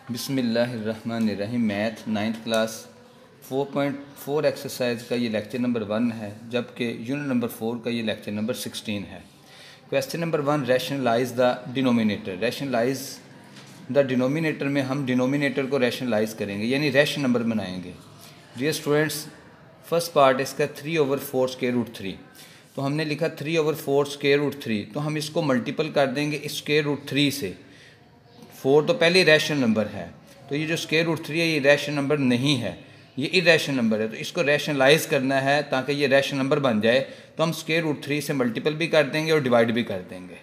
बिस्मिल्लाहिर्रहमानिर्रहीम। Math 9th class 4.4 exercise का ये लेक्चर नंबर 1 है, जबकि यूनिट नंबर 4 का ये लेक्चर नंबर 16 है। Question number 1, rationalise the denominator. Rationalise the denominator में हम डिनोमिनेटर को रैशनलाइज करेंगे, यानी रैशन नंबर बनाएंगे। डियर स्टूडेंट्स, फर्स्ट पार्ट इसका 3/4 स्क्वायर रूट 3। तो हमने लिखा 3/4 स्क्वायर रूट 3, तो हम इसको मल्टीपल कर देंगे इस स्क्वायर रूट 3 से। 4 तो पहले रैशनल नंबर है, तो ये जो स्क्वायर रूट 3 है ये रैशनल नंबर नहीं है, ये इरेशनल नंबर है। तो इसको रैशनलाइज करना है ताकि ये रैशनल नंबर बन जाए, तो हम स्क्वायर रूट 3 से मल्टीपल भी कर देंगे और डिवाइड भी कर देंगे।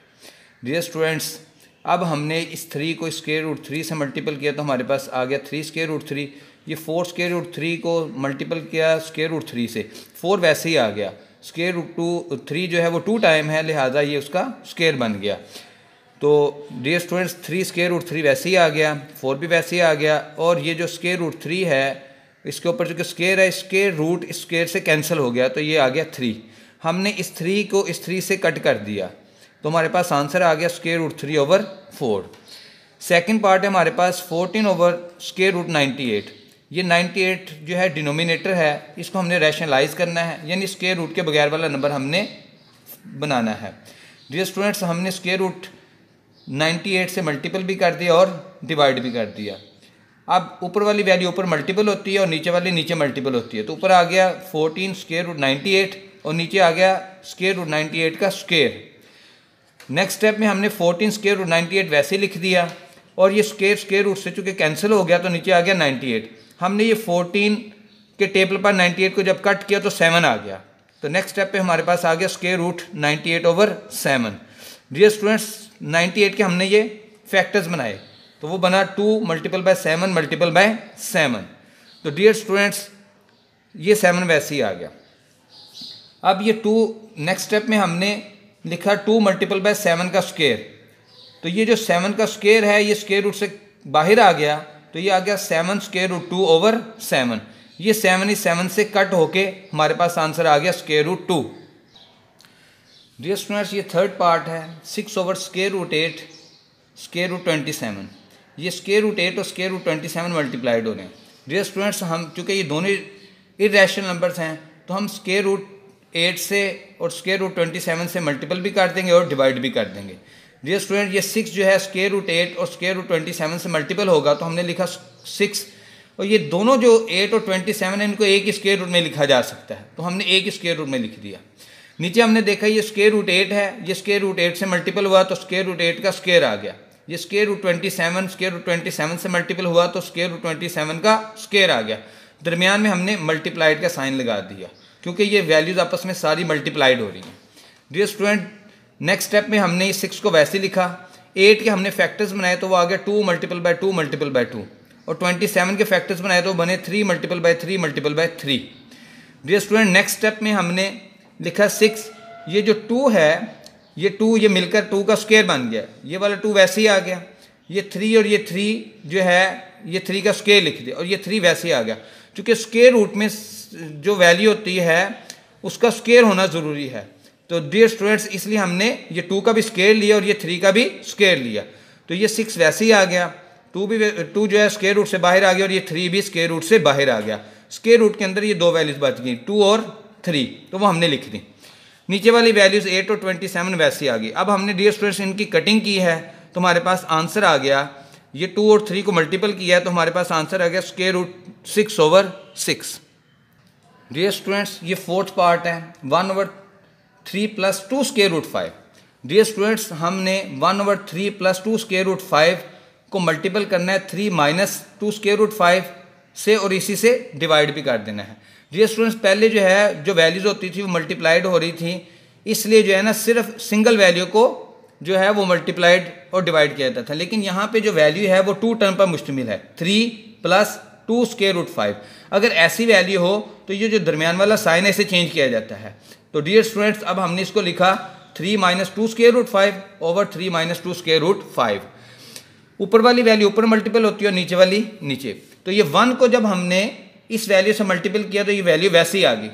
डियर स्टूडेंट्स, अब हमने इस 3 को स्क्वायर रूट 3 से मल्टीपल किया तो हमारे पास आ गया 3 स्क्वायर रूट 3। ये 4 स्क्वायर रूट 3 को मल्टीपल किया स्क्वायर रूट 3 से, 4 वैसे ही आ गया। स्क्वायर रूट 3 जो है वो 2 टाइम है, लिहाजा ये उसका स्क्वायर बन गया। तो डियर स्टूडेंट्स, 3 स्क्वायर रूट 3 वैसे ही आ गया, 4 भी वैसे ही आ गया, और ये जो स्क्वायर रूट 3 है इसके ऊपर जो कि स्क्वायर है, स्क्वायर रूट स्क्वायर से कैंसिल हो गया, तो ये आ गया 3। हमने इस 3 को इस 3 से कट कर दिया, तो हमारे पास आंसर आ गया स्क्वायर रूट 3/4। सेकंड पार्ट है हमारे पास 14/स्क्वायर रूट 98। ये 98 जो है डिनोमिनेटर है, इसको हमने रैशनलाइज करना है, यानी स्क्वायर रूट के बगैर वाला नंबर हमने बनाना है। डियर स्टूडेंट्स, हमने स्क्वायर रूट 98 से मल्टीपल भी कर दिया और डिवाइड भी कर दिया। अब ऊपर वाली वैल्यू ऊपर मल्टीपल होती है और नीचे वाली नीचे मल्टीपल होती है, तो ऊपर आ गया 14 स्क्वायर रूट 98 और नीचे आ गया स्क्वायर रूट 98 का स्क्वायर। नेक्स्ट स्टेप में हमने 14 स्क्वायर रूट 98 वैसे लिख दिया, और ये स्क्वायर रूट से चूँकि कैंसिल हो गया तो नीचे आ गया 98। हमने ये 14 के टेबल पर 98 को जब कट किया तो 7 आ गया, तो नेक्स्ट स्टेप पे हमारे पास आ गया स्क्वायर रूट 98/7। डियर स्टूडेंट्स, 98 के हमने ये फैक्टर्स बनाए, तो वो बना 2 × 7 × 7। तो डियर स्टूडेंट्स, ये 7 वैसे ही आ गया। अब ये 2 नेक्स्ट स्टेप में हमने लिखा 2 × 7 का स्क्वायर, तो ये जो 7 का स्क्वायर है ये स्क्वायर रूट से बाहर आ गया, तो ये आ गया 7 स्क्वायर रूट 2/7। ये 7 इस 7 से कट होके हमारे पास आंसर आ गया स्क्वायर रूट 2। डियर स्टूडेंट्स, ये थर्ड पार्ट है 6/स्क्वायर रूट 8 स्क्वायर रूट 27। ये स्क्वायर रूट 8 और स्क्वायर रूट 27 मल्टीप्लाइड हो रहे हैं। डियर स्टूडेंट्स, हम चूँकि ये दोनों इरेशनल नंबर्स हैं, तो हम स्क्वायर रूट 8 से और स्क्वायर रूट 27 से मल्टीपल भी कर देंगे और डिवाइड भी कर देंगे। डियर स्टूडेंट, ये 6 जो है स्क्वायर रूट 8 और स्क्वायर रूट 27 से मल्टीपल होगा, तो हमने लिखा 6, और ये दोनों जो 8 और 27 है इनको एक ही स्क्वायर रूट में लिखा जा सकता है, तो हमने एक ही स्क्वायर रूट में लिख दिया। नीचे हमने देखा ये स्क्वायर रूट 8 है, ये स्क्वायर रूट 8 से मल्टीपल हुआ तो स्क्वायर रूट 8 का स्क्वायर आ गया। ये स्क्वायर रूट 27 स्क्वायर रूट 27 से मल्टीपल हुआ तो स्क्वायर रूट 27 का स्क्वायर आ गया। दरमियान में हमने मल्टीप्लाइड का साइन लगा दिया, क्योंकि ये वैल्यूज आपस में सारी मल्टीप्लाइड हो रही हैं। डियर स्टूडेंट, नेक्स्ट स्टेप में हमने 6 को वैसे लिखा, 8 के हमने फैक्टर्स बनाए तो वो आ गया 2 × 2 × 2, और 27 के फैक्टर्स बनाए तो बने 3 × 3 × 3। डियर स्टूडेंट, नेक्स्ट स्टेप में हमने लिखा 6, ये जो 2 है ये 2 ये मिलकर 2 का स्क्वायर बन गया, ये वाला 2 वैसे ही आ गया। ये 3 और ये 3 जो है ये 3 का स्क्वायर लिख दिया, और ये 3 वैसे ही आ गया। क्योंकि स्क्वायर रूट में जो वैल्यू होती है उसका स्क्वायर होना ज़रूरी है, तो डियर स्टूडेंट्स इसलिए हमने ये 2 का भी स्क्वायर लिया और ये 3 का भी स्क्वायर लिया, तो ये 6 वैसे ही आ गया। 2 जो है स्क्वायर रूट से बाहर आ गया, और ये 3 भी स्क्वायर रूट से बाहर आ गया। स्क्वायर रूट के अंदर ये 2 वैल्यूज बच गई, 2 और 3, तो वो हमने लिख दी। नीचे वाली वैल्यूज 8 और 27 वैसे आ गई। अब हमने डियर स्टूडेंट्स इनकी कटिंग की है, तो हमारे पास आंसर आ गया, ये 2 और 3 को मल्टीपल किया है तो हमारे पास आंसर आ गया स्क्वायर रूट 6/6। डियर स्टूडेंट्स, ये फोर्थ पार्ट है 1/3 + 2 स्क्वायर रूट 5। डियर स्टूडेंट्स, हमने 1/3 + 2 स्क्वायर रूट 5 को मल्टीपल करना है 3 - 2 स्क्वायर रूट 5 से, और इसी से डिवाइड भी कर देना है। डियर स्टूडेंट्स, पहले जो है जो वैल्यूज होती थी वो मल्टीप्लाइड हो रही थी, इसलिए जो है ना सिर्फ सिंगल वैल्यू को जो है वो मल्टीप्लाइड और डिवाइड किया जाता था, लेकिन यहाँ पे जो वैल्यू है वो 2 टर्म पर मुश्तमिल है, 3 + 2 स्क्वायर रूट 5। अगर ऐसी वैल्यू हो तो ये जो दरमियान वाला साइन है इसे चेंज किया जाता है। तो डियर स्टूडेंट्स, अब हमने इसको लिखा 3 - 2 स्क्वायर रूट 5/3 - 2 स्क्वायर रूट 5। ऊपर वाली वैल्यू ऊपर मल्टीपल होती है और नीचे वाली नीचे, तो ये 1 को जब हमने इस वैल्यू से मल्टीपल किया तो ये वैल्यू वैसे ही आ गई।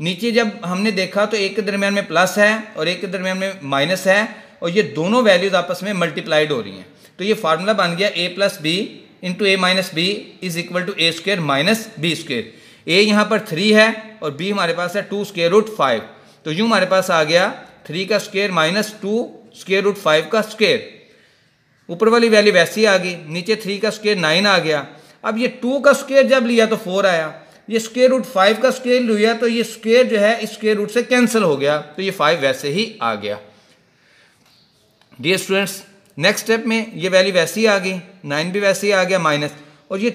नीचे जब हमने देखा तो एक के दरमियान में प्लस है और एक के दरमियान में माइनस है, और ये दोनों वैल्यूज आपस में मल्टीप्लाइड हो रही हैं, तो ये फार्मूला बन गया a + b into A minus B is equal to A square minus B square. A यहाँ पर 3 है और बी हमारे पास है 2 स्क्वायर रूट 5, तो यूँ हमारे पास आ गया 3 का स्क्वायर माइनस 2 स्क्वायर रूट 5 का स्क्वायर। ऊपर वाली वैल्यू वैसी आ गई, नीचे 3 का स्क्वायर 9 आ गया। अब ये 2 का स्क्वायर जब लिया तो 4 आया, ये स्क्वायर रूट 5 का स्क्वायर लिया तो ये स्क्वायर जो है इस स्क्वायर रूट से कैंसिल हो गया, तो ये 5 वैसे ही आ गया। डियर स्टूडेंट्स, नेक्स्ट स्टेप में ये वैल्यू वैसी आ गई, 9 भी वैसे ही आ गया माइनस, और ये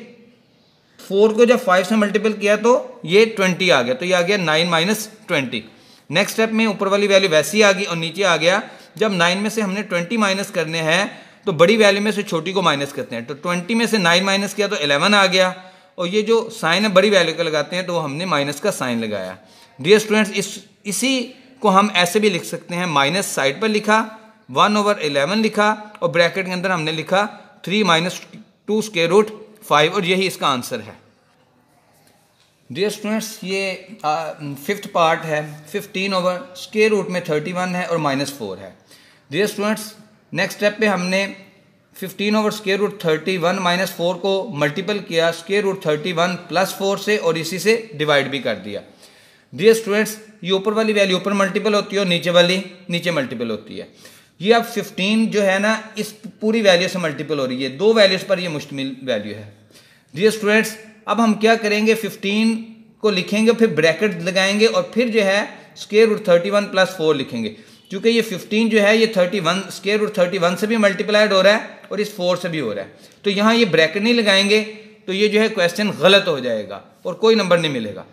4 को जब 5 से मल्टीपल किया तो ये 20 आ गया, तो ये आ गया 9 माइनस 20। नेक्स्ट स्टेप में ऊपर वाली वैल्यू वैसी आ गई और नीचे आ गया, जब 9 में से हमने 20 माइनस करने हैं तो बड़ी वैल्यू में से छोटी को माइनस करते हैं, तो 20 में से 9 माइनस किया तो 11 आ गया, और ये जो साइन है बड़ी वैल्यू का लगाते हैं तो हमने माइनस का साइन लगाया। डियर स्टूडेंट्स, इसी को हम ऐसे भी लिख सकते हैं, माइनस साइड पर लिखा, 1/11 लिखा और ब्रैकेट के अंदर हमने लिखा 3 माइनस 2 स्क्वायर रूट 5, और यही इसका आंसर है। डियर स्टूडेंट्स, ये 5th पार्ट है, 15 ओवर स्क्वायर रूट में 31 है और -4 है। डियर स्टूडेंट्स, नेक्स्ट स्टेप पे हमने 15 ओवर स्क्वायर रूट 31 -4 को मल्टीपल किया स्क्वायर रूट 31 + 4 से और इसी से डिवाइड भी कर दिया। डियर स्टूडेंट्स, ये ऊपर वाली वैल्यू ऊपर मल्टीपल होती है और नीचे वाली नीचे मल्टीपल होती है। ये अब 15 जो है ना इस पूरी वैल्यू से मल्टीपल हो रही है, 2 वैल्यूज पर ये मुश्तमिल वैल्यू है। डियर स्टूडेंट्स, अब हम क्या करेंगे, 15 को लिखेंगे, फिर ब्रैकेट लगाएंगे और फिर जो है स्क्वायर रूट 31 + 4 लिखेंगे, क्योंकि ये 15 जो है ये 31 स्क्वायर रूट 31 से भी मल्टीप्लाइड हो रहा है और इस 4 से भी हो रहा है, तो यहाँ ये ब्रैकेट नहीं लगाएंगे तो ये जो है क्वेश्चन गलत हो जाएगा और कोई नंबर नहीं मिलेगा।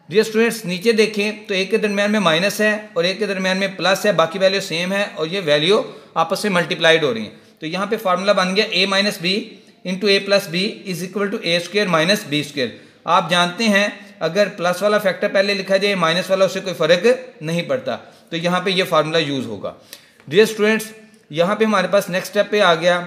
डियर स्टूडेंट्स, नीचे देखें तो एक के दरमियान में माइनस है और एक के दरमियान में प्लस है, बाकी वैल्यू सेम है और ये वैल्यू आपस में मल्टीप्लाइड हो रही हैं, तो यहाँ पे फार्मूला बन गया a minus B into A plus B is equal to A square minus B square. आप जानते हैं अगर प्लस वाला फैक्टर पहले लिखा जाए माइनस वाला, उससे कोई फर्क नहीं पड़ता, तो यहाँ पे ये फार्मूला यूज होगा। डियर स्टूडेंट्स, यहाँ पे हमारे पास नेक्स्ट स्टेप पे आ गया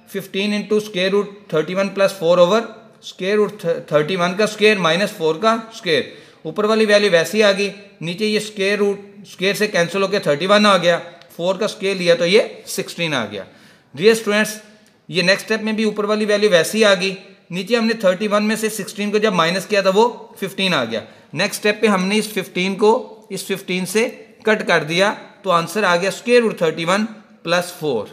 15 into square root 31 + 4 over square root 31 का स्क्वायर माइनस 4 का स्क्वायर। ऊपर वाली वैल्यू वैसी आ गई, नीचे ये स्क्वायर से कैंसिल होकर 31 आ गया, 4 का स्क्वायर लिया तो ये 16 आ गया। डियर स्टूडेंट्स, ये नेक्स्ट स्टेप में भी ऊपर वाली वैल्यू वैसी आ गई, नीचे हमने 31 में से 16 को जब माइनस किया था वो 15 आ गया। नेक्स्ट स्टेप पे हमने इस 15 को इस 15 से कट कर दिया तो आंसर आ गया स्क्वायर रूट 31 + 4।